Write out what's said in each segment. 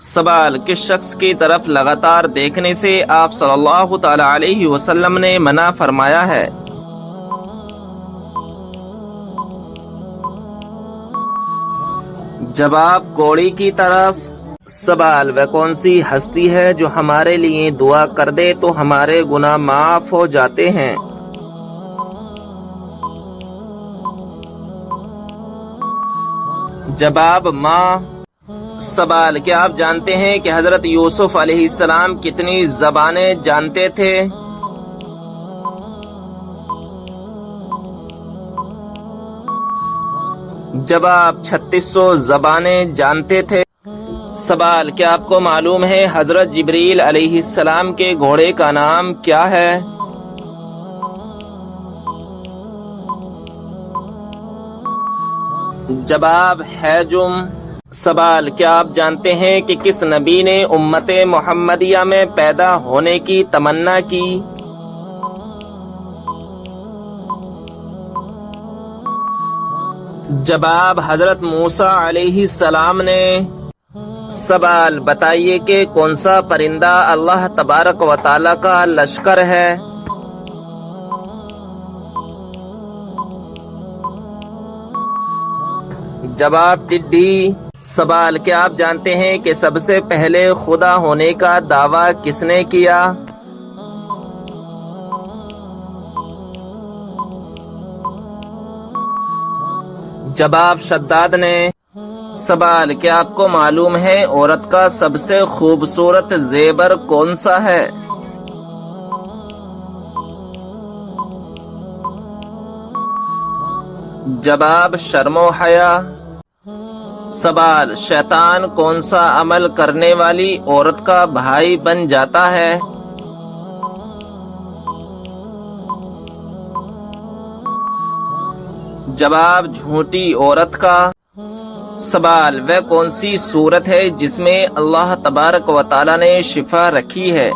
سوال: کس شخص کی طرف لگاتار دیکھنے سے آپ صلی اللہ تعالی علیہ وسلم نے منع فرمایا ہے؟ جواب: کوڑی کی طرف۔ سوال: وہ کون سی ہستی ہے جو ہمارے لیے دعا کر دے تو ہمارے گناہ معاف ہو جاتے ہیں؟ جواب: ماں۔ سوال: کیا آپ جانتے ہیں کہ حضرت یوسف علیہ السلام کتنی زبانیں جانتے تھے؟ جواب: 3600 زبانیں جانتے تھے۔ سوال: کیا آپ کو معلوم ہے حضرت جبریل علیہ السلام کے گھوڑے کا نام کیا ہے؟ جواب: حجم۔ سوال: کیا آپ جانتے ہیں کہ کس نبی نے امت محمدیہ میں پیدا ہونے کی تمنا کی؟ جواب: حضرت موسیٰ علیہ السلام نے۔ سوال: بتائیے کہ کون سا پرندہ اللہ تبارک و تعالی کا لشکر ہے؟ جواب: ٹڈی۔ سوال: کیا آپ جانتے ہیں کہ سب سے پہلے خدا ہونے کا دعویٰ کس نے کیا؟ جواب: شداد نے۔ سوال: کیا آپ کو معلوم ہے عورت کا سب سے خوبصورت زیور کون سا ہے؟ جواب: شرم و حیا۔ سوال: شیطان کون سا عمل کرنے والی عورت کا بھائی بن جاتا ہے؟ جواب: جھوٹی عورت کا۔ سوال: وہ کون سی صورت ہے جس میں اللہ تبارک و تعالی نے شفا رکھی ہے؟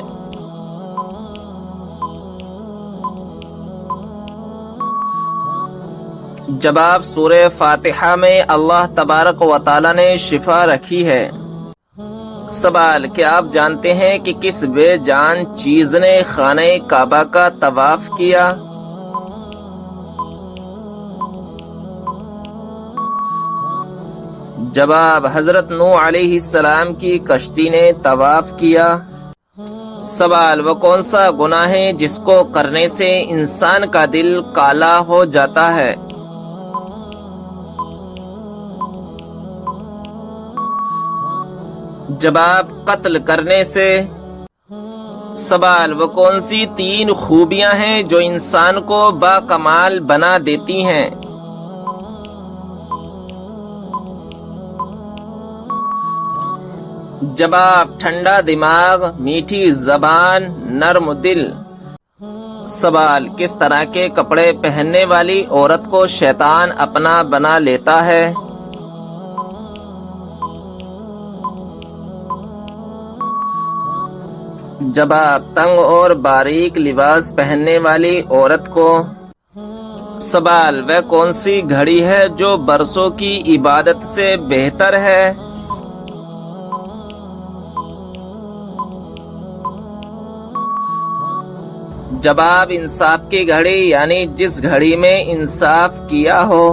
جواب: سورہ فاتحہ میں اللہ تبارک و تعالی نے شفا رکھی ہے۔ سوال: کیا آپ جانتے ہیں کہ کس بے جان چیز نے خانہ کعبہ کا طواف کیا؟ جواب: حضرت نوح علیہ السلام کی کشتی نے طواف کیا۔ سوال: وہ کون سا گناہ ہے جس کو کرنے سے انسان کا دل کالا ہو جاتا ہے؟ جواب: قتل کرنے سے۔ سوال: وہ کون سی 3 خوبیاں ہیں جو انسان کو باکمال بنا دیتی ہیں؟ جواب: ٹھنڈا دماغ، میٹھی زبان، نرم دل۔ سوال: کس طرح کے کپڑے پہننے والی عورت کو شیطان اپنا بنا لیتا ہے؟ جواب: تنگ اور باریک لباس پہننے والی عورت کو۔ سوال: وہ کون سی گھڑی ہے جو برسوں کی عبادت سے بہتر ہے؟ جواب: انصاف کی گھڑی، یعنی جس گھڑی میں انصاف کیا ہو۔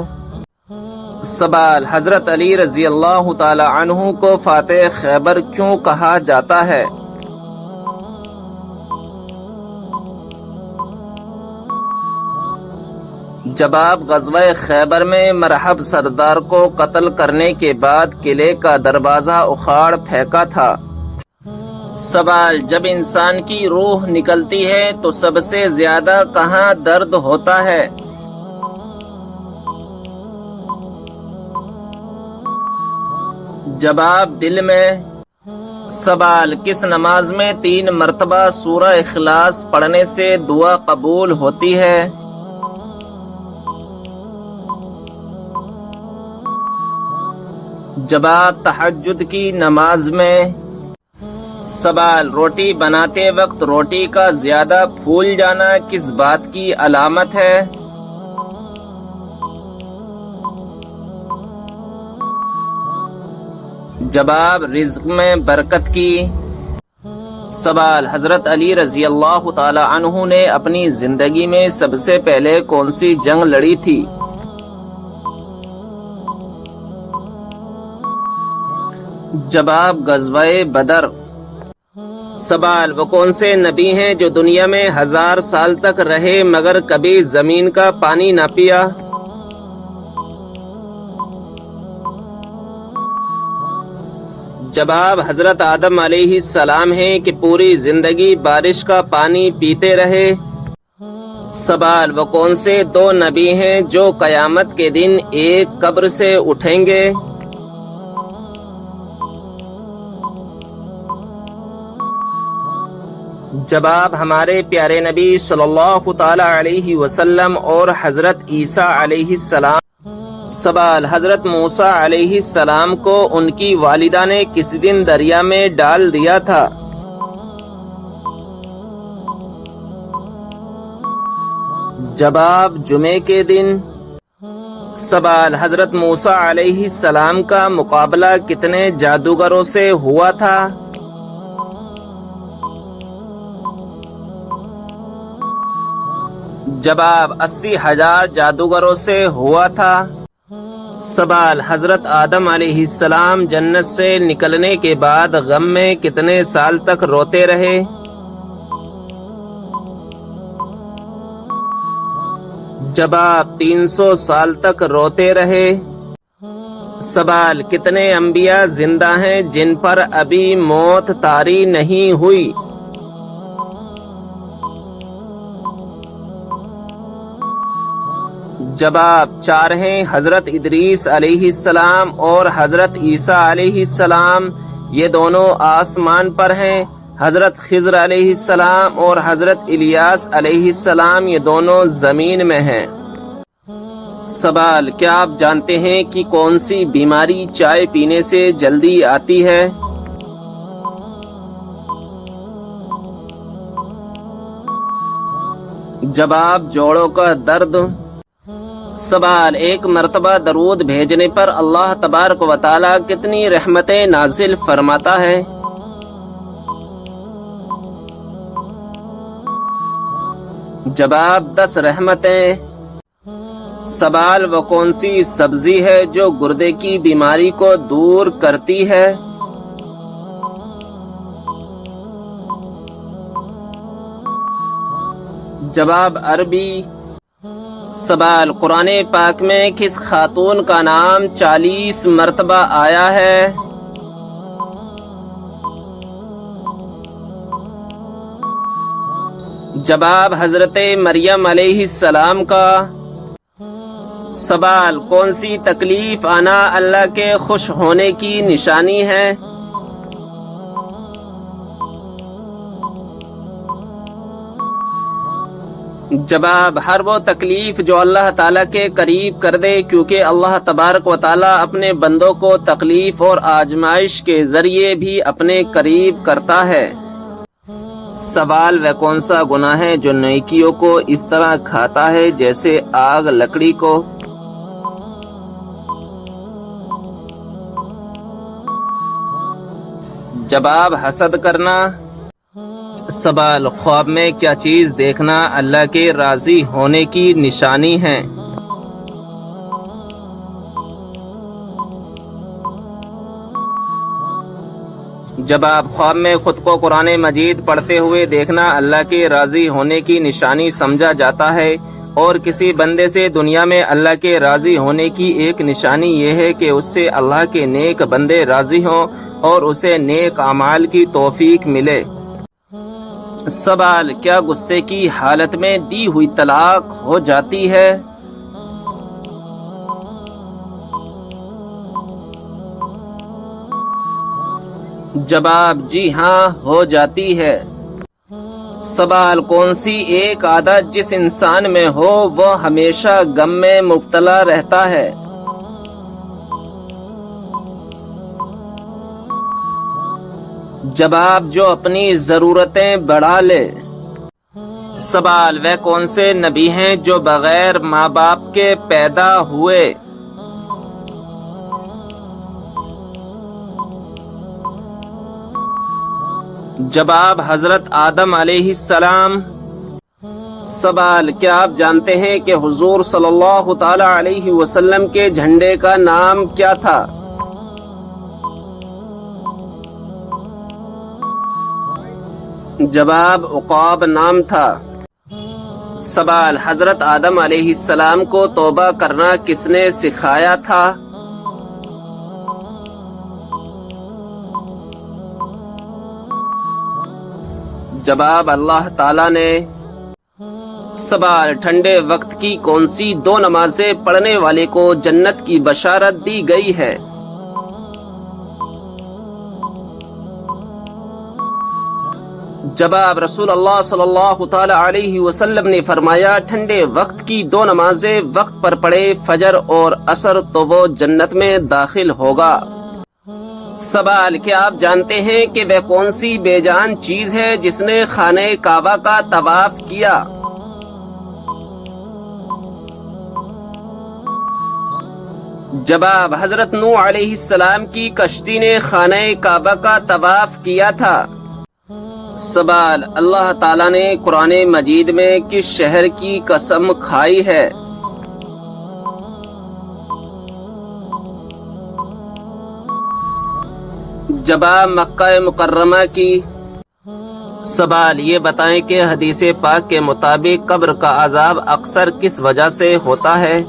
سوال: حضرت علی رضی اللہ تعالی عنہ کو فاتح خیبر کیوں کہا جاتا ہے؟ جواب: غزوہ خیبر میں مرحب سردار کو قتل کرنے کے بعد قلعے کا دروازہ اکھاڑ پھینکا تھا۔ سوال: جب انسان کی روح نکلتی ہے تو سب سے زیادہ کہاں درد ہوتا ہے؟ جواب: دل میں۔ سوال: کس نماز میں 3 مرتبہ سورہ اخلاص پڑھنے سے دعا قبول ہوتی ہے؟ جواب: تہجد کی نماز میں۔ سوال: روٹی بناتے وقت روٹی کا زیادہ پھول جانا کس بات کی علامت ہے؟ جواب رزق میں برکت کی۔ سوال حضرت علی رضی اللہ تعالی عنہ نے اپنی زندگی میں سب سے پہلے کون سی جنگ لڑی تھی؟ جواب غزوہ بدر۔ سوال وہ کون سے نبی ہیں جو دنیا میں 1000 سال تک رہے مگر کبھی زمین کا پانی نہ پیا؟ جواب حضرت آدم علیہ السلام ہیں کہ پوری زندگی بارش کا پانی پیتے رہے۔ سوال وہ کون سے 2 نبی ہیں جو قیامت کے دن ایک قبر سے اٹھیں گے؟ جواب ہمارے پیارے نبی صلی اللہ تعالی علیہ وسلم اور حضرت عیسیٰ علیہ السلام۔ سوال حضرت موسیٰ علیہ السلام کو ان کی والدہ نے کس دن دریا میں ڈال دیا تھا؟ جواب جمعے کے دن۔ سوال حضرت موسیٰ علیہ السلام کا مقابلہ کتنے جادوگروں سے ہوا تھا؟ جواب 80,000 جادوگروں سے ہوا تھا۔ سوال حضرت آدم علیہ السلام جنت سے نکلنے کے بعد غم میں کتنے سال تک روتے رہے؟ جواب 300 سال تک روتے رہے۔ سوال کتنے انبیاء زندہ ہیں جن پر ابھی موت طاری نہیں ہوئی؟ جواب 4 ہیں، حضرت ادریس علیہ السلام اور حضرت عیسیٰ علیہ السلام، یہ دونوں آسمان پر ہیں۔ حضرت خضر علیہ السلام اور حضرت الیاس علیہ السلام یہ دونوں زمین میں ہیں۔ سوال کیا آپ جانتے ہیں کہ کون سی بیماری چائے پینے سے جلدی آتی ہے؟ جواب جوڑوں کا درد۔ سوال ایک مرتبہ درود بھیجنے پر اللہ تبارک و تعالی کتنی رحمتیں نازل فرماتا ہے؟ جواب 10 رحمتیں۔ سوال وہ کون سی سبزی ہے جو گردے کی بیماری کو دور کرتی ہے؟ جواب عربی۔ سوال قرآن پاک میں کس خاتون کا نام 40 مرتبہ آیا ہے؟ جواب حضرت مریم علیہ السلام کا۔ سوال کون سی تکلیف آنا اللہ کے خوش ہونے کی نشانی ہے؟ جواب ہر وہ تکلیف جو اللہ تعالیٰ کے قریب کر دے، کیونکہ اللہ تبارک و تعالیٰ اپنے بندوں کو تکلیف اور آزمائش کے ذریعے بھی اپنے قریب کرتا ہے۔ سوال وہ کون سا گناہ ہے جو نیکیوں کو اس طرح کھاتا ہے جیسے آگ لکڑی کو؟ جواب حسد کرنا۔ سوال خواب میں کیا چیز دیکھنا اللہ کے راضی ہونے کی نشانی ہے؟ جواب خواب میں خود کو قرآن مجید پڑھتے ہوئے دیکھنا اللہ کے راضی ہونے کی نشانی سمجھا جاتا ہے، اور کسی بندے سے دنیا میں اللہ کے راضی ہونے کی ایک نشانی یہ ہے کہ اس سے اللہ کے نیک بندے راضی ہوں اور اسے نیک اعمال کی توفیق ملے۔ سوال کیا غصے کی حالت میں دی ہوئی طلاق ہو جاتی ہے؟ جواب جی ہاں ہو جاتی ہے۔ سوال کون سی ایک عادت جس انسان میں ہو وہ ہمیشہ غم میں مبتلا رہتا ہے؟ جواب جو اپنی ضرورتیں بڑھا لے۔ سوال وہ کون سے نبی ہیں جو بغیر ماں باپ کے پیدا ہوئے؟ جواب حضرت آدم علیہ السلام۔ سوال، کیا آپ جانتے ہیں کہ حضور صلی اللہ تعالی علیہ وسلم کے جھنڈے کا نام کیا تھا؟ جواب عقاب نام تھا۔ سوال، حضرت آدم علیہ السلام کو توبہ کرنا کس نے سکھایا تھا؟ جواب اللہ تعالیٰ نے۔ سوال، ٹھنڈے وقت کی کون سی دو نمازیں پڑھنے والے کو جنت کی بشارت دی گئی ہے؟ جواب رسول اللہ صلی اللہ تعالی علیہ وسلم نے فرمایا، ٹھنڈے وقت کی دو نمازیں وقت پر پڑھے، فجر اور عصر، تو وہ جنت میں داخل ہوگا۔ سوال، کیا آپ جانتے ہیں کہ وہ کون سی بے جان چیز ہے جس نے خانہ کعبہ کا طواف کیا؟ جواب حضرت نوح علیہ السلام کی کشتی نے خانہ کعبہ کا طواف کیا تھا۔ سوال، اللہ تعالیٰ نے قرآن مجید میں کس شہر کی قسم کھائی ہے؟ جواب مکہ مکرمہ کی۔ سوال، یہ بتائیں کہ حدیث پاک کے مطابق قبر کا عذاب اکثر کس وجہ سے ہوتا ہے؟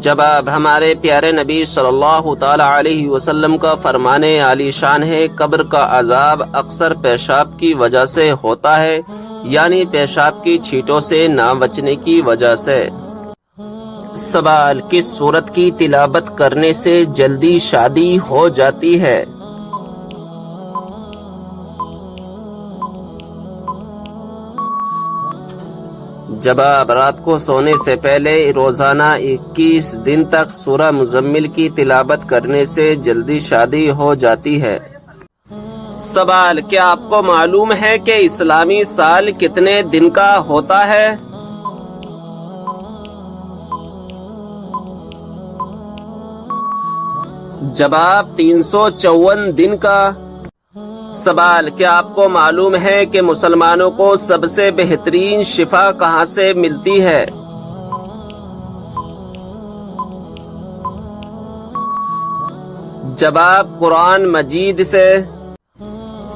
جواب ہمارے پیارے نبی صلی اللہ تعالی علیہ وسلم کا فرمان عالی شان ہے، قبر کا عذاب اکثر پیشاب کی وجہ سے ہوتا ہے، یعنی پیشاب کی چھینٹوں سے نہ بچنے کی وجہ سے۔ سوال، کس سورت کی تلاوت کرنے سے جلدی شادی ہو جاتی ہے؟ جواب رات کو سونے سے پہلے روزانہ 21 دن تک سورہ مزمل کی تلاوت کرنے سے جلدی شادی ہو جاتی ہے۔ سوال، کیا آپ کو معلوم ہے کہ اسلامی سال کتنے دن کا ہوتا ہے؟ جواب 354 دن کا۔ سوال، کیا آپ کو معلوم ہے کہ مسلمانوں کو سب سے بہترین شفا کہاں سے ملتی ہے؟ جواب قرآن مجید سے۔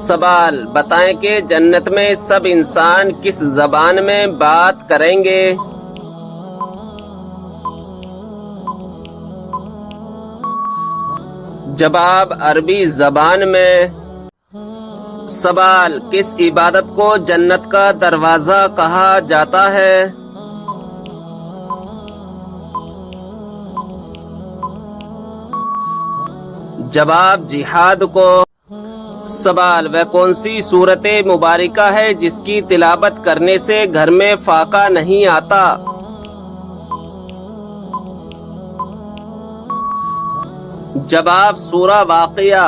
سوال، بتائیں کہ جنت میں سب انسان کس زبان میں بات کریں گے؟ جواب عربی زبان میں۔ سوال، کس عبادت کو جنت کا دروازہ کہا جاتا ہے؟ جواب جہاد کو۔ سوال، وہ کون سی سورت مبارکہ ہے جس کی تلاوت کرنے سے گھر میں فاقہ نہیں آتا؟ جواب سورہ واقعہ۔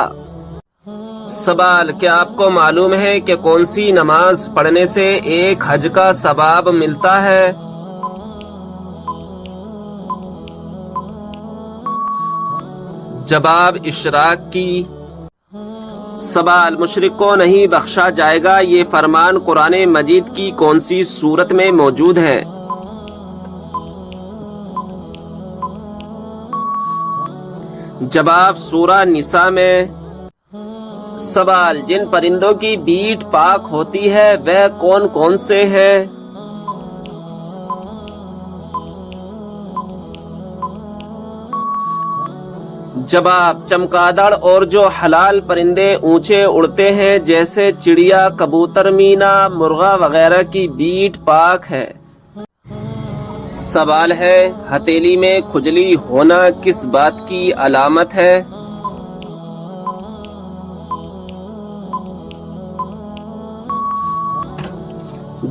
سوال، کیا آپ کو معلوم ہے کہ کون سی نماز پڑھنے سے ایک حج کا ثواب ملتا ہے؟ جواب اشراق کی۔ سوال، مشرک کو نہیں بخشا جائے گا، یہ فرمان قرآن مجید کی کون سی سورت میں موجود ہے؟ جواب سورہ نساء میں۔ سوال، جن پرندوں کی بیٹ پاک ہوتی ہے وہ کون کون سے ہیں؟ جواب چمگادڑ اور جو حلال پرندے اونچے اڑتے ہیں جیسے چڑیا، کبوتر، مینا، مرغا وغیرہ کی بیٹ پاک ہے۔ سوال ہے، ہتھیلی میں کھجلی ہونا کس بات کی علامت ہے؟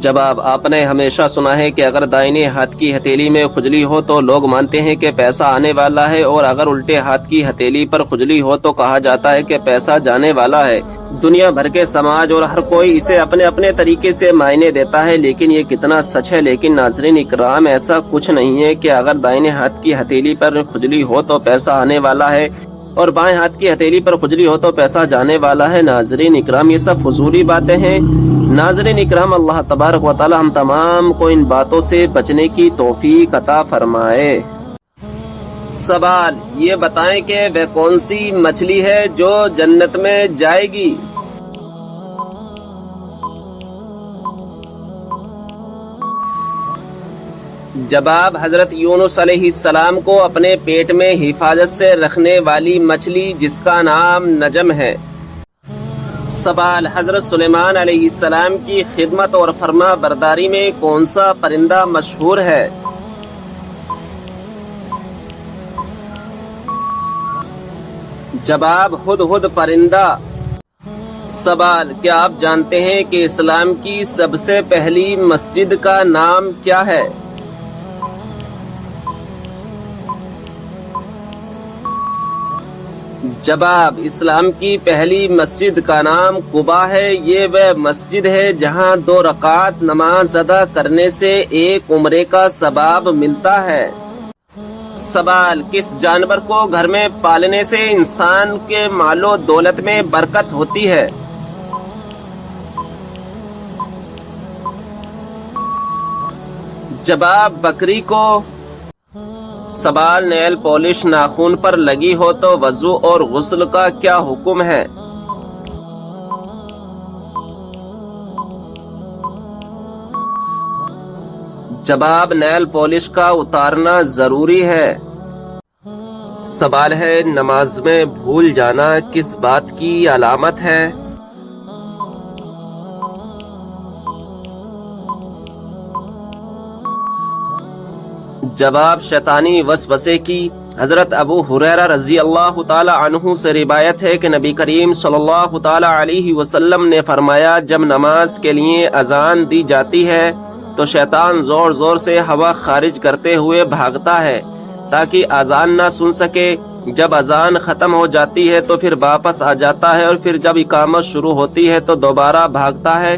جواب، آپ نے ہمیشہ سنا ہے کہ اگر دائیں ہاتھ کی ہتھیلی میں کھجلی ہو تو لوگ مانتے ہیں کہ پیسہ آنے والا ہے، اور اگر الٹے ہاتھ کی ہتھیلی پر کھجلی ہو تو کہا جاتا ہے کہ پیسہ جانے والا ہے۔ دنیا بھر کے سماج اور ہر کوئی اسے اپنے اپنے طریقے سے معنی دیتا ہے، لیکن یہ کتنا سچ ہے؟ لیکن ناظرین اکرام، ایسا کچھ نہیں ہے کہ اگر دائیں ہاتھ کی ہتھیلی پر کھجلی ہو تو پیسہ آنے والا ہے اور بائیں ہاتھ کی ہتھیلی پر کھجلی ہو تو پیسہ جانے والا ہے۔ ناظرین اکرام، یہ سب فضولی باتیں ہیں۔ ناظرین اکرام، اللہ تبارک و تعالی ہم تمام کو ان باتوں سے بچنے کی توفیق عطا فرمائے۔ سوال، یہ بتائیں کہ وہ کون سی مچھلی ہے جو جنت میں جائے گی؟ جواب، حضرت یونس علیہ السلام کو اپنے پیٹ میں حفاظت سے رکھنے والی مچھلی جس کا نام نجم ہے۔ سوال، حضرت سلیمان علیہ السلام کی خدمت اور فرما برداری میں کون سا پرندہ مشہور ہے؟ جواب، ہدہد پرندہ۔ سوال، کیا آپ جانتے ہیں کہ اسلام کی سب سے پہلی مسجد کا نام کیا ہے؟ جواب، اسلام کی پہلی مسجد کا نام قباء ہے۔ یہ وہ مسجد ہے جہاں 2 رکعت نماز ادا کرنے سے ایک عمرے کا ثواب ملتا ہے۔ سوال، کس جانور کو گھر میں پالنے سے انسان کے مال و دولت میں برکت ہوتی ہے؟ جواب، بکری کو۔ سوال، نیل پالش ناخن پر لگی ہو تو وضو اور غسل کا کیا حکم ہے؟ جواب، نیل پالش کا اتارنا ضروری ہے۔ سوال ہے، نماز میں بھول جانا کس بات کی علامت ہے؟ جواب، شیطانی وسوسے کی۔ حضرت ابو ہریرہ رضی اللہ تعالی عنہ سے روایت ہے کہ نبی کریم صلی اللہ تعالی علیہ وسلم نے فرمایا، جب نماز کے لیے اذان دی جاتی ہے تو شیطان زور زور سے ہوا خارج کرتے ہوئے بھاگتا ہے تاکہ اذان نہ سن سکے۔ جب اذان ختم ہو جاتی ہے تو پھر واپس آ جاتا ہے، اور پھر جب اقامت شروع ہوتی ہے تو دوبارہ بھاگتا ہے،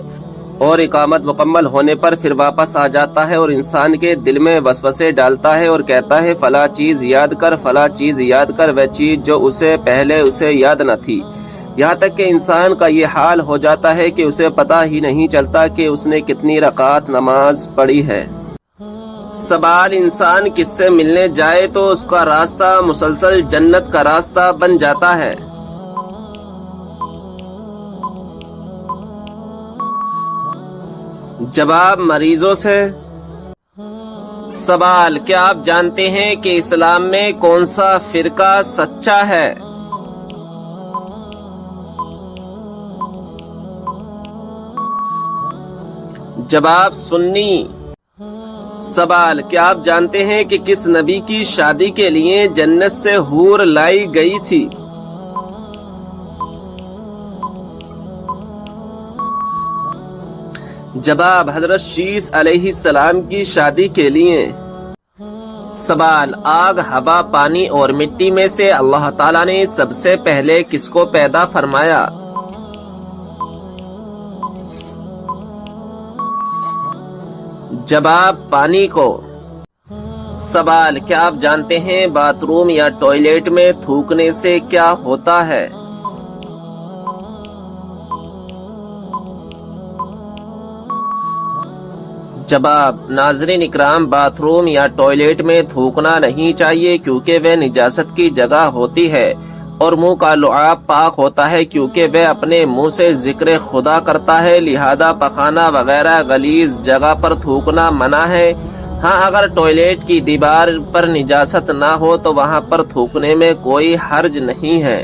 اور اقامت مکمل ہونے پر پھر واپس آ جاتا ہے اور انسان کے دل میں وسوسے ڈالتا ہے اور کہتا ہے فلاں چیز یاد کر، فلاں چیز یاد کر، وہ چیز جو اسے پہلے یاد نہ تھی، یہاں تک کہ انسان کا یہ حال ہو جاتا ہے کہ اسے پتہ ہی نہیں چلتا کہ اس نے کتنی رکعت نماز پڑھی ہے۔ سوال، انسان کس سے ملنے جائے تو اس کا راستہ مسلسل جنت کا راستہ بن جاتا ہے؟ جواب، مریضوں سے۔ سوال، کیا آپ جانتے ہیں کہ اسلام میں کون سا فرقہ سچا ہے؟ جواب، سنی۔ سوال، کیا آپ جانتے ہیں کہ کس نبی کی شادی کے لیے جنت سے حور لائی گئی تھی؟ جواب، حضرت شیس علیہ السلام کی شادی کے لیے۔ سوال، آگ، ہوا، پانی اور مٹی میں سے اللہ تعالیٰ نے سب سے پہلے کس کو پیدا فرمایا؟ جواب، پانی کو۔ سوال، کیا آپ جانتے ہیں باتھ روم یا ٹوائلٹ میں تھوکنے سے کیا ہوتا ہے؟ جواب، ناظرین اکرام، باتھ روم یا ٹوائلٹ میں تھوکنا نہیں چاہیے کیونکہ وہ نجاست کی جگہ ہوتی ہے، اور منہ کا لعاب پاک ہوتا ہے کیونکہ وہ اپنے منہ سے ذکر خدا کرتا ہے، لہذا پخانہ وغیرہ غلیظ جگہ پر تھوکنا منع ہے۔ ہاں، اگر ٹوائلٹ کی دیوار پر نجاست نہ ہو تو وہاں پر تھوکنے میں کوئی حرج نہیں ہے۔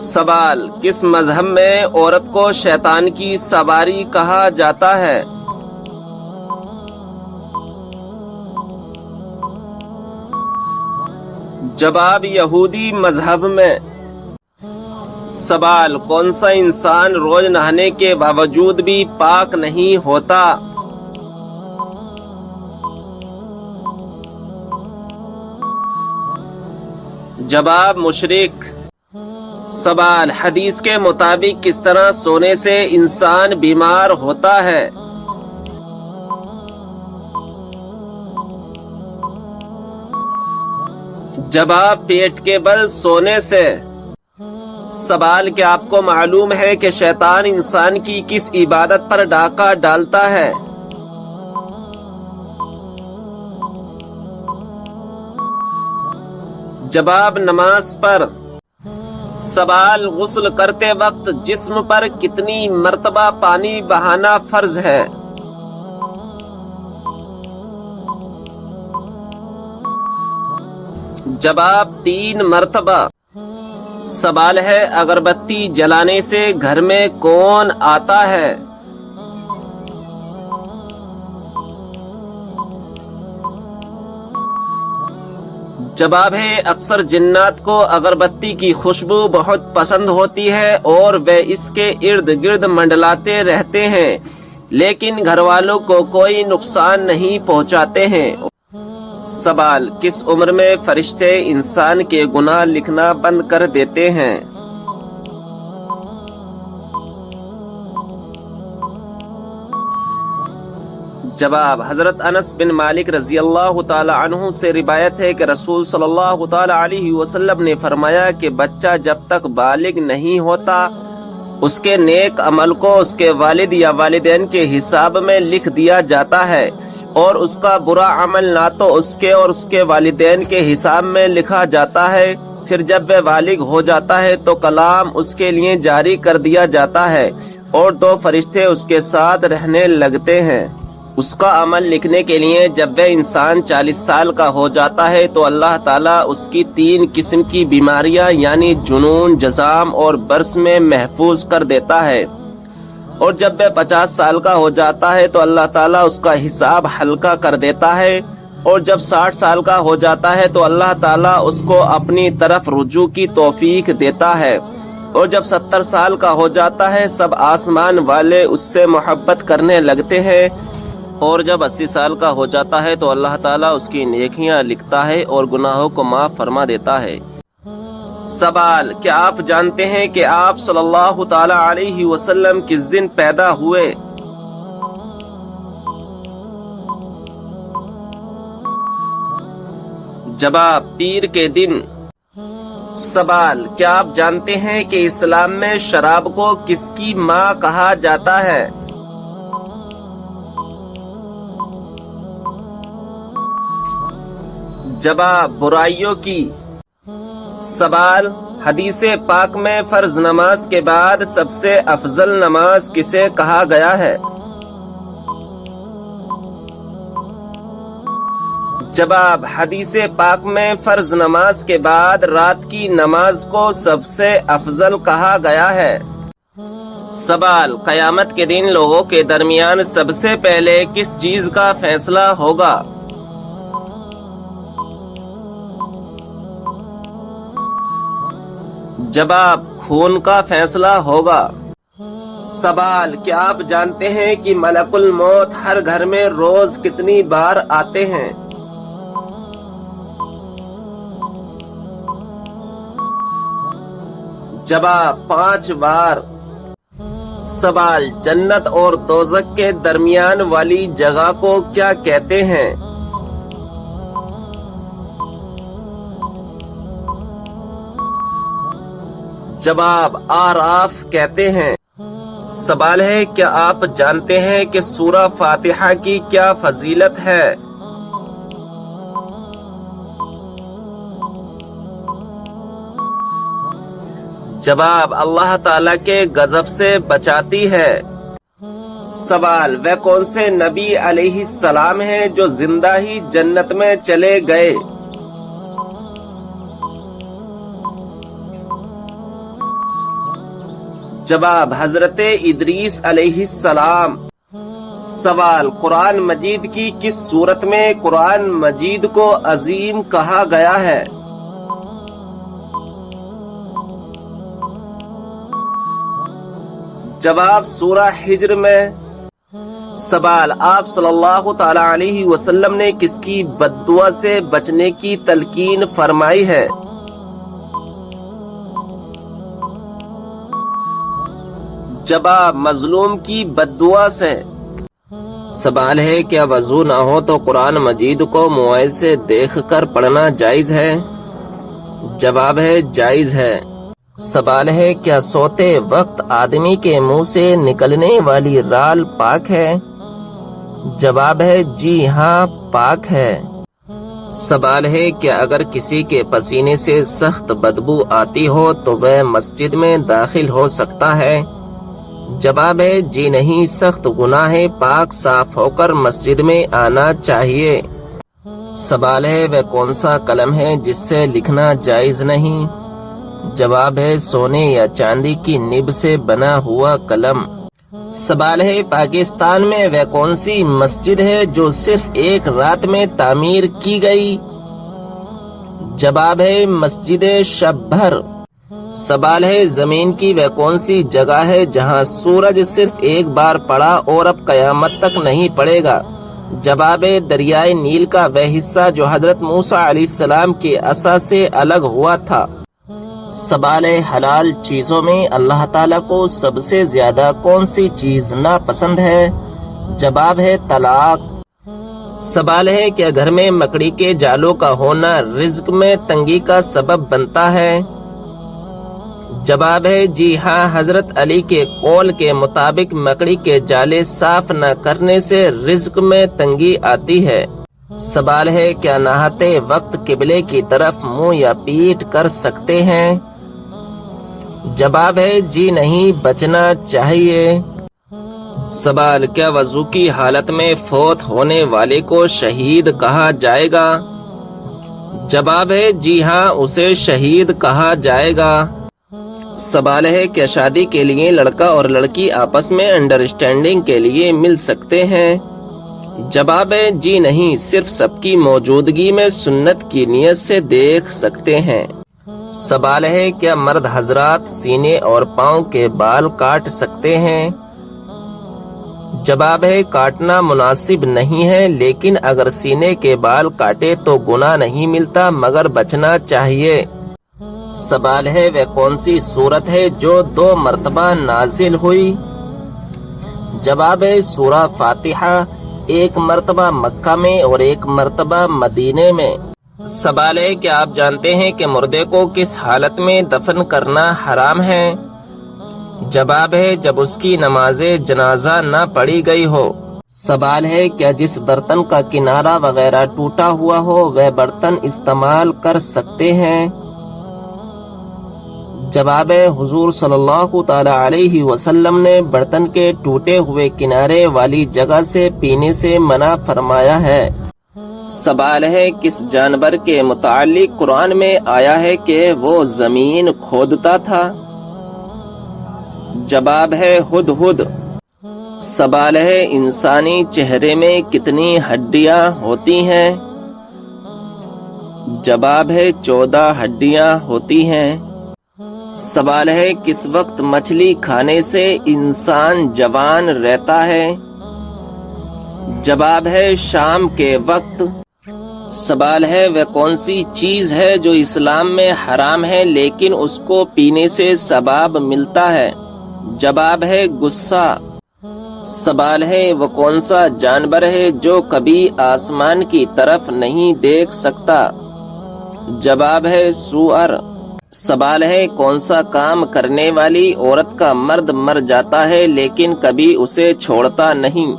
سوال، کس مذہب میں عورت کو شیطان کی سواری کہا جاتا ہے؟ جواب، یہودی مذہب میں۔ سوال، کون سا انسان روز نہانے کے باوجود بھی پاک نہیں ہوتا؟ جواب، مشرک۔ سوال: حدیث کے مطابق کس طرح سونے سے انسان بیمار ہوتا ہے؟ جواب: پیٹ کے بل سونے سے۔ سوال: کیا آپ کو معلوم ہے کہ شیطان انسان کی کس عبادت پر ڈاکہ ڈالتا ہے؟ جواب: نماز پر۔ سوال: غسل کرتے وقت جسم پر کتنی مرتبہ پانی بہانا فرض ہے؟ جواب: 3 مرتبہ۔ سوال ہے: اگربتی جلانے سے گھر میں کون آتا ہے؟ جواب ہے: اکثر جنات کو اگربتی کی خوشبو بہت پسند ہوتی ہے اور وہ اس کے ارد گرد منڈلاتے رہتے ہیں، لیکن گھر والوں کو کوئی نقصان نہیں پہنچاتے ہیں۔ سوال: کس عمر میں فرشتے انسان کے گناہ لکھنا بند کر دیتے ہیں؟ جواب: حضرت انس بن مالک رضی اللہ تعالی عنہ سے روایت ہے کہ رسول صلی اللہ تعالی علیہ وسلم نے فرمایا کہ بچہ جب تک بالغ نہیں ہوتا اس کے نیک عمل کو اس کے والد یا والدین کے حساب میں لکھ دیا جاتا ہے، اور اس کا برا عمل نہ تو اس کے اور اس کے والدین کے حساب میں لکھا جاتا ہے، پھر جب وہ بالغ ہو جاتا ہے تو کلام اس کے لیے جاری کر دیا جاتا ہے اور 2 فرشتے اس کے ساتھ رہنے لگتے ہیں اس کا عمل لکھنے کے لیے۔ جب وہ انسان 40 سال کا ہو جاتا ہے تو اللہ تعالیٰ اس کی 3 قسم کی بیماریاں یعنی جنون، جزام اور برس میں محفوظ کر دیتا ہے، اور جب وہ 50 سال کا ہو جاتا ہے تو اللہ تعالیٰ اس کا حساب ہلکا کر دیتا ہے، اور جب 60 سال کا ہو جاتا ہے تو اللہ تعالیٰ اس کو اپنی طرف رجوع کی توفیق دیتا ہے، اور جب 70 سال کا ہو جاتا ہے سب آسمان والے اس سے محبت کرنے لگتے ہیں، اور جب 80 سال کا ہو جاتا ہے تو اللہ تعالیٰ اس کی نیکیاں لکھتا ہے اور گناہوں کو معاف فرما دیتا ہے۔ سوال: کیا آپ جانتے ہیں کہ آپ صلی اللہ تعالی علیہ وسلم کس دن پیدا ہوئے؟ جواب: پیر کے دن۔ سوال: کیا آپ جانتے ہیں کہ اسلام میں شراب کو کس کی ماں کہا جاتا ہے؟ جواب: برائیوں کی۔ سوال: حدیث پاک میں فرض نماز کے بعد سب سے افضل نماز کسے کہا گیا ہے؟ جواب: حدیث پاک میں فرض نماز کے بعد رات کی نماز کو سب سے افضل کہا گیا ہے۔ سوال: قیامت کے دن لوگوں کے درمیان سب سے پہلے کس چیز کا فیصلہ ہوگا؟ جواب: خون کا فیصلہ ہوگا۔ سوال: کیا آپ جانتے ہیں کہ ملک الموت ہر گھر میں روز کتنی بار آتے ہیں؟ جواب: 5 بار۔ سوال: جنت اور دوزخ کے درمیان والی جگہ کو کیا کہتے ہیں؟ جواب: آراف کہتے ہیں۔ سوال ہے: کیا آپ جانتے ہیں کہ سورہ فاتحہ کی کیا فضیلت ہے؟ جواب: اللہ تعالیٰ کے غضب سے بچاتی ہے۔ سوال: وہ کون سے نبی علیہ السلام ہیں جو زندہ ہی جنت میں چلے گئے؟ جواب: حضرت ادریس علیہ السلام۔ سوال: قرآن مجید کی کس صورت میں قرآن مجید کو عظیم کہا گیا ہے؟ جواب: سورہ حجر میں۔ سوال: آپ صلی اللہ تعالی علیہ وسلم نے کس کی بد دعا سے بچنے کی تلقین فرمائی ہے؟ جواب مظلوم کی بد دعا سے۔ سوال ہے کیا وضو نہ ہو تو قرآن مجید کو موبائل سے دیکھ کر پڑھنا جائز ہے؟ جواب ہے جائز ہے۔ سوال ہے کیا سوتے وقت آدمی کے منہ سے نکلنے والی رال پاک ہے؟ جواب ہے جی ہاں پاک ہے۔ سوال ہے کیا اگر کسی کے پسینے سے سخت بدبو آتی ہو تو وہ مسجد میں داخل ہو سکتا ہے؟ جواب ہے جی نہیں، سخت گناہ ہے، پاک صاف ہو کر مسجد میں آنا چاہیے۔ سوال ہے وہ کون سا قلم ہے جس سے لکھنا جائز نہیں؟ جواب ہے سونے یا چاندی کی نب سے بنا ہوا قلم۔ سوال ہے پاکستان میں وہ کون سی مسجد ہے جو صرف ایک رات میں تعمیر کی گئی؟ جواب ہے مسجد شب بھر۔ سوال ہے زمین کی وہ کون سی جگہ ہے جہاں سورج صرف ایک بار پڑا اور اب قیامت تک نہیں پڑے گا؟ جواب ہے دریائے نیل کا وہ حصہ جو حضرت موسیٰ علیہ السلام کے عصا سے الگ ہوا تھا۔ سوال ہے حلال چیزوں میں اللہ تعالیٰ کو سب سے زیادہ کون سی چیز ناپسند ہے؟ جواب ہے طلاق۔ سوال ہے کیا گھر میں مکڑی کے جالوں کا ہونا رزق میں تنگی کا سبب بنتا ہے؟ جواب ہے جی ہاں، حضرت علی کے قول کے مطابق مکڑی کے جالے صاف نہ کرنے سے رزق میں تنگی آتی ہے۔ سوال ہے کیا نہاتے وقت قبلے کی طرف منہ یا پیٹ کر سکتے ہیں؟ جواب ہے جی نہیں، بچنا چاہیے۔ سوال کیا وضو کی حالت میں فوت ہونے والے کو شہید کہا جائے گا؟ جواب ہے جی ہاں، اسے شہید کہا جائے گا۔ سوال ہے کیا شادی کے لیے لڑکا اور لڑکی آپس میں انڈرسٹینڈنگ کے لیے مل سکتے ہیں؟ جواب ہے جی نہیں، صرف سب کی موجودگی میں سنت کی نیت سے دیکھ سکتے ہیں۔ سوال ہے کیا مرد حضرات سینے اور پاؤں کے بال کاٹ سکتے ہیں؟ جواب ہے کاٹنا مناسب نہیں ہے، لیکن اگر سینے کے بال کاٹے تو گناہ نہیں ملتا مگر بچنا چاہیے۔ سوال ہے وہ کون سی سورت ہے جو 2 مرتبہ نازل ہوئی؟ جواب ہے سورہ فاتحہ، 1 مرتبہ مکہ میں اور 1 مرتبہ مدینے میں۔ سوال ہے کہ آپ جانتے ہیں کہ مردے کو کس حالت میں دفن کرنا حرام ہے؟ جواب ہے جب اس کی نماز جنازہ نہ پڑھی گئی ہو۔ سوال ہے کیا جس برتن کا کنارہ وغیرہ ٹوٹا ہوا ہو وہ برتن استعمال کر سکتے ہیں؟ جواب ہے حضور صلی اللہ تعالی علیہ وسلم نے برتن کے ٹوٹے ہوئے کنارے والی جگہ سے پینے سے منع فرمایا ہے۔ سوال ہے کس جانور کے متعلق قرآن میں آیا ہے کہ وہ زمین کھودتا تھا؟ جواب ہے ہدہد۔ سوال ہے انسانی چہرے میں کتنی ہڈیاں ہوتی ہیں؟ جواب ہے 14 ہڈیاں ہوتی ہیں۔ سوال ہے کس وقت مچھلی کھانے سے انسان جوان رہتا ہے؟ جواب ہے شام کے وقت۔ سوال ہے وہ کون سی چیز ہے جو اسلام میں حرام ہے لیکن اس کو پینے سے ثواب ملتا ہے؟ جواب ہے غصہ۔ سوال ہے وہ کون سا جانور ہے جو کبھی آسمان کی طرف نہیں دیکھ سکتا؟ جواب ہے سؤر۔ سوال ہے کون سا کام کرنے والی عورت کا مرد مر جاتا ہے لیکن کبھی اسے چھوڑتا نہیں؟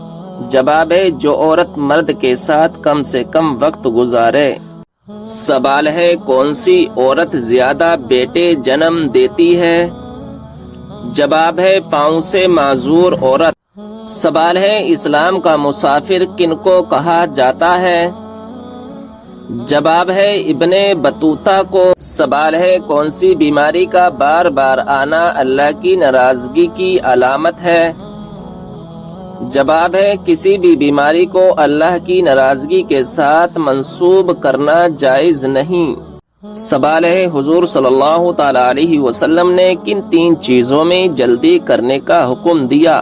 جواب ہے جو عورت مرد کے ساتھ کم سے کم وقت گزارے۔ سوال ہے کون سی عورت زیادہ بیٹے جنم دیتی ہے؟ جواب ہے پاؤں سے معذور عورت۔ سوال ہے اسلام کا مسافر کن کو کہا جاتا ہے؟ جواب ہے ابن بطوطہ کو۔ سوال ہے کون سی بیماری کا بار بار آنا اللہ کی ناراضگی کی علامت ہے؟ جواب ہے کسی بھی بیماری کو اللہ کی ناراضگی کے ساتھ منسوب کرنا جائز نہیں۔ سوال ہے حضور صلی اللہ تعالی علیہ وسلم نے کن 3 چیزوں میں جلدی کرنے کا حکم دیا؟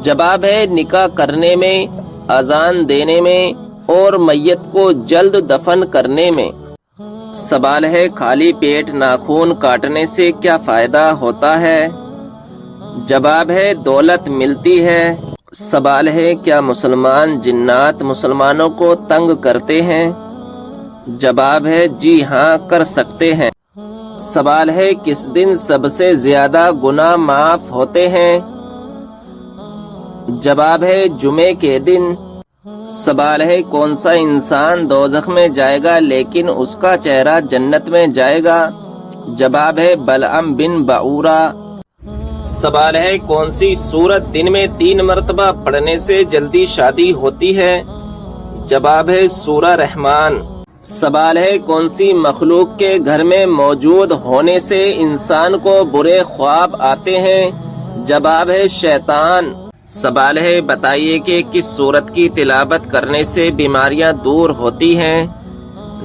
جواب ہے نکاح کرنے میں، اذان دینے میں اور میت کو جلد دفن کرنے میں۔ سوال ہے خالی پیٹ ناخن کاٹنے سے کیا فائدہ ہوتا ہے؟ جواب ہے دولت ملتی ہے۔ سوال ہے کیا مسلمان جنات مسلمانوں کو تنگ کرتے ہیں؟ جواب ہے جی ہاں کر سکتے ہیں۔ سوال ہے کس دن سب سے زیادہ گناہ معاف ہوتے ہیں؟ جواب ہے جمعے کے دن۔ سوال ہے کون سا انسان دوزخ میں جائے گا لیکن اس کا چہرہ جنت میں جائے گا؟ جواب ہے بلعم بن بعورہ۔ سوال ہے کون سی سورت دن میں 3 مرتبہ پڑھنے سے جلدی شادی ہوتی ہے؟ جواب ہے سورہ رحمان۔ سوال ہے کون سی مخلوق کے گھر میں موجود ہونے سے انسان کو برے خواب آتے ہیں؟ جواب ہے شیطان۔ سوال ہے بتائیے کہ کس سورت کی تلاوت کرنے سے بیماریاں دور ہوتی ہیں؟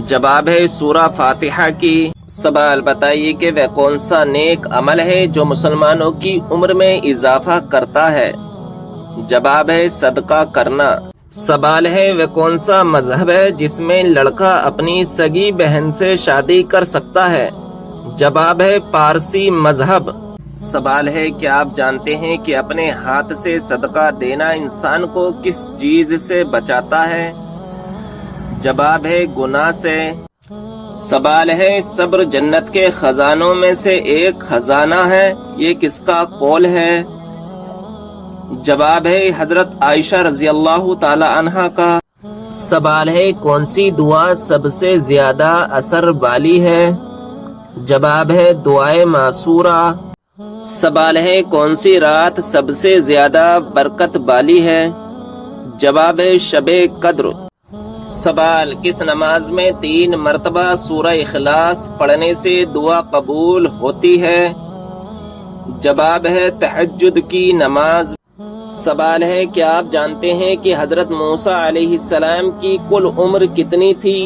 جواب ہے سورہ فاتحہ کی۔ سوال بتائیے کہ وہ کون سا نیک عمل ہے جو مسلمانوں کی عمر میں اضافہ کرتا ہے؟ جواب ہے صدقہ کرنا۔ سوال ہے وہ کون سا مذہب ہے جس میں لڑکا اپنی سگی بہن سے شادی کر سکتا ہے؟ جواب ہے پارسی مذہب۔ سوال ہے کیا آپ جانتے ہیں کہ اپنے ہاتھ سے صدقہ دینا انسان کو کس چیز سے بچاتا ہے؟ جواب ہے گناہ سے۔ سوال ہے صبر جنت کے خزانوں میں سے ایک خزانہ ہے، یہ کس کا قول ہے؟ جواب ہے حضرت عائشہ رضی اللہ تعالی عنہا کا۔ سوال ہے کون سی دعا سب سے زیادہ اثر والی ہے؟ جواب ہے دعائے معصورہ۔ سوال ہے کون سی رات سب سے زیادہ برکت والی ہے؟ جواب ہے شب قدر۔ سوال کس نماز میں 3 مرتبہ سورہ اخلاص پڑھنے سے دعا قبول ہوتی ہے؟ جواب ہے تہجد کی نماز۔ سوال ہے کیا آپ جانتے ہیں کہ حضرت موسیٰ علیہ السلام کی کل عمر کتنی تھی؟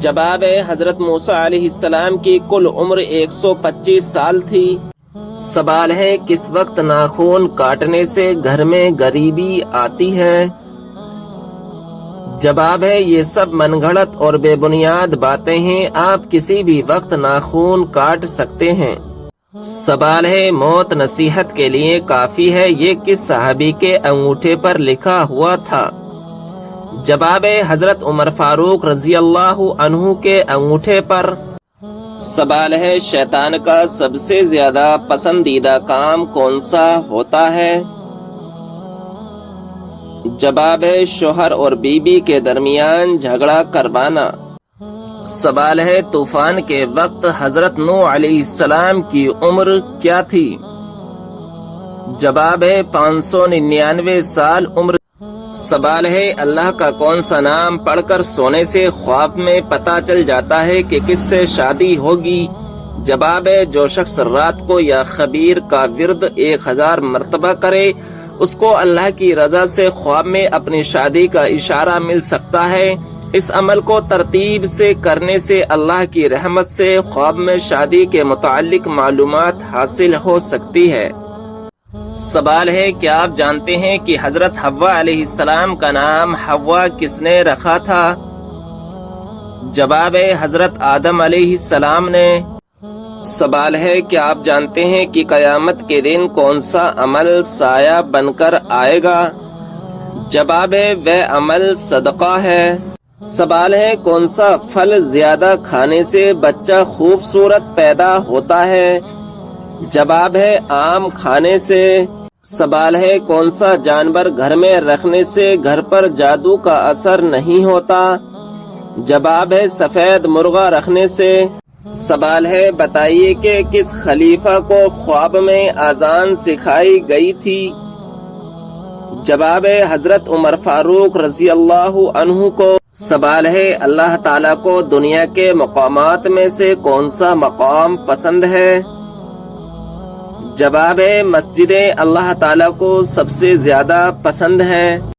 جواب ہے حضرت موسیٰ علیہ السلام کی کل عمر 125 سال تھی۔ سوال ہے کس وقت ناخن کاٹنے سے گھر میں غریبی آتی ہے؟ جواب ہے یہ سب من گھڑت اور بے بنیاد باتیں ہیں، آپ کسی بھی وقت ناخن کاٹ سکتے ہیں۔ سوال ہے موت نصیحت کے لیے کافی ہے، یہ کس صحابی کے انگوٹھے پر لکھا ہوا تھا؟ جواب ہے حضرت عمر فاروق رضی اللہ عنہ کے انگوٹھے پر۔ سوال ہے شیطان کا سب سے زیادہ پسندیدہ کام کون سا ہوتا ہے؟ جواب ہے شوہر اور بیوی کے درمیان جھگڑا کروانا۔ سوال ہے طوفان کے وقت حضرت نوح علیہ السلام کی عمر کیا تھی؟ جواب ہے 599 سال عمر۔ سوال ہے اللہ کا کون سا نام پڑھ کر سونے سے خواب میں پتہ چل جاتا ہے کہ کس سے شادی ہوگی؟ جواب ہے جو شخص رات کو یا خبیر کا ورد 1000 مرتبہ کرے اس کو اللہ کی رضا سے خواب میں اپنی شادی کا اشارہ مل سکتا ہے۔ اس عمل کو ترتیب سے کرنے سے اللہ کی رحمت سے خواب میں شادی کے متعلق معلومات حاصل ہو سکتی ہے۔ سوال ہے کیا آپ جانتے ہیں کہ حضرت حوا علیہ السلام کا نام حوا کس نے رکھا تھا؟ جواب ہے حضرت آدم علیہ السلام نے۔ سوال ہے کیا آپ جانتے ہیں کہ قیامت کے دن کون سا عمل سایہ بن کر آئے گا؟ جواب ہے وہ عمل صدقہ ہے۔ سوال ہے کون سا پھل زیادہ کھانے سے بچہ خوبصورت پیدا ہوتا ہے؟ جواب ہے آم کھانے سے۔ سوال ہے کون سا جانور گھر میں رکھنے سے گھر پر جادو کا اثر نہیں ہوتا؟ جواب ہے سفید مرغا رکھنے سے۔ سوال ہے بتائیے کہ کس خلیفہ کو خواب میں اذان سکھائی گئی تھی؟ جواب ہے حضرت عمر فاروق رضی اللہ عنہ کو۔ سوال ہے اللہ تعالیٰ کو دنیا کے مقامات میں سے کون سا مقام پسند ہے؟ جواب ہے مسجدیں اللہ تعالیٰ کو سب سے زیادہ پسند ہیں۔